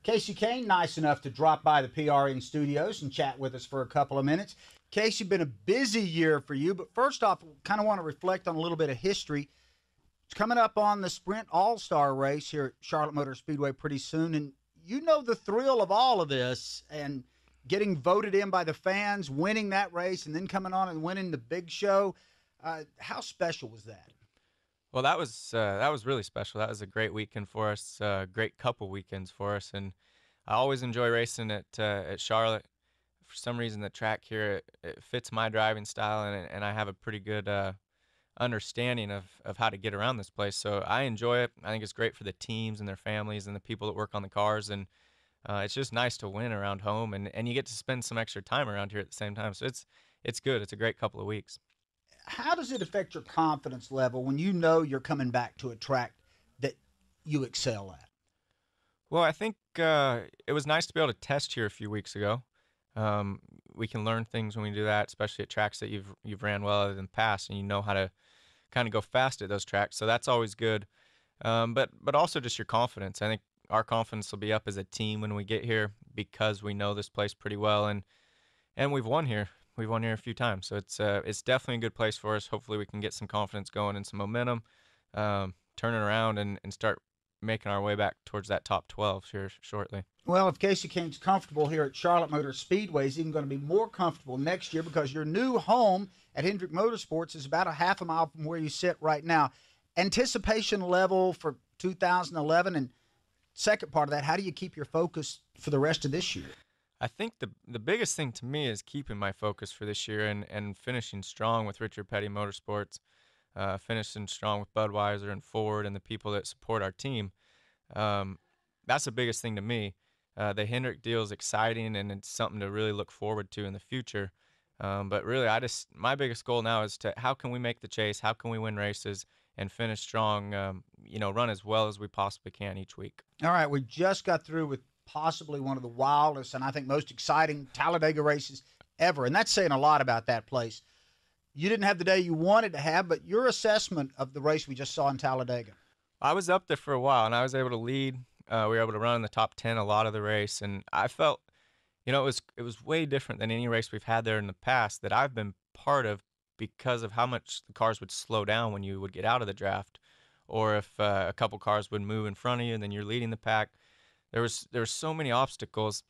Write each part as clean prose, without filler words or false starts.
Kasey Kahne, nice enough to drop by the PRN studios and chat with us for a couple of minutes. Kasey, been a busy year for you, but first off, kind of want to reflect on a little bit of history. It's coming up on the Sprint All-Star race here at Charlotte Motor Speedway pretty soon, and you know the thrill of all of this and getting voted in by the fans, winning that race, and then coming on and winning the big show. How special was that? Well, that was really special. That was a great weekend for us, great couple weekends for us, and I always enjoy racing at Charlotte. For some reason, the track here it fits my driving style, and I have a pretty good understanding of how to get around this place. So I enjoy it. I think it's great for the teams and their families and the people that work on the cars, and it's just nice to win around home, and you get to spend some extra time around here at the same time. So it's good. It's a great couple of weeks. How does it affect your confidence level when you know you're coming back to a track that you excel at? Well, I think it was nice to be able to test here a few weeks ago. Um, we can learn things when we do that, especially at tracks that you've ran well at in the past, and you know how to kind of go fast at those tracks. So that's always good. But also just your confidence. I think our confidence will be up as a team when we get here because we know this place pretty well, and we've won here. We've won here a few times, so it's definitely a good place for us. Hopefully, we can get some confidence going and some momentum, turn it around, and start making our way back towards that top 12 here shortly. Well, if Kasey Kahne's comfortable here at Charlotte Motor Speedway, he's even going to be more comfortable next year because your new home at Hendrick Motorsports is about a half a mile from where you sit right now. Anticipation level for 2011, and second part of that, how do you keep your focus for the rest of this year? I think the biggest thing to me is keeping my focus for this year and finishing strong with Richard Petty Motorsports, finishing strong with Budweiser and Ford and the people that support our team. That's the biggest thing to me. The Hendrick deal is exciting and it's something to really look forward to in the future. But really, my biggest goal now is to how can we make the chase? How can we win races and finish strong? Run as well as we possibly can each week. All right, we just got through with possibly one of the wildest and I think most exciting Talladega races ever, and that's saying a lot about that place. You didn't have the day you wanted to have, but your assessment of the race we just saw in Talladega. I was up there for a while, and I was able to lead. We were able to run in the top 10 a lot of the race, and I felt, it was way different than any race we've had there in the past that I've been part of because of how much the cars would slow down when you would get out of the draft, or if a couple cars would move in front of you and then you're leading the pack. There were so many obstacles,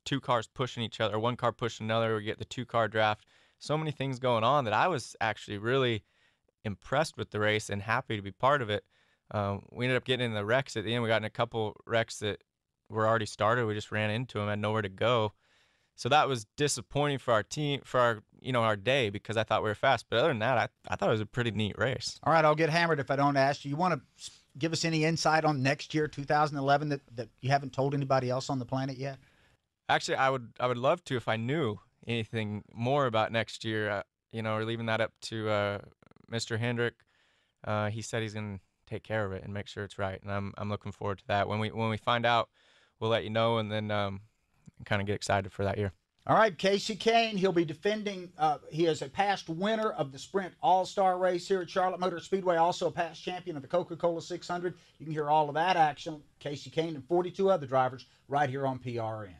two cars pushing each other, one car pushing another, or you get the two-car draft. So many things going on that I was actually really impressed with the race and happy to be part of it. We ended up getting in the wrecks at the end. We got in a couple wrecks that were already started. We just ran into them, had nowhere to go. So that was disappointing for our team, for our day, because I thought we were fast. But other than that, I thought it was a pretty neat race. All right, I'll get hammered if I don't ask you. You want to give us any insight on next year, 2011, that you haven't told anybody else on the planet yet? Actually, I would love to if I knew anything more about next year. We're leaving that up to Mr. Hendrick. He said he's going to take care of it and make sure it's right, and I'm looking forward to that. When we find out, we'll let you know, and then kind of get excited for that year. All right, Kasey Kahne, he'll be defending. He is a past winner of the Sprint All-Star race here at Charlotte Motor Speedway, also a past champion of the Coca-Cola 600. You can hear all of that action, Kasey Kahne and 42 other drivers right here on PRN.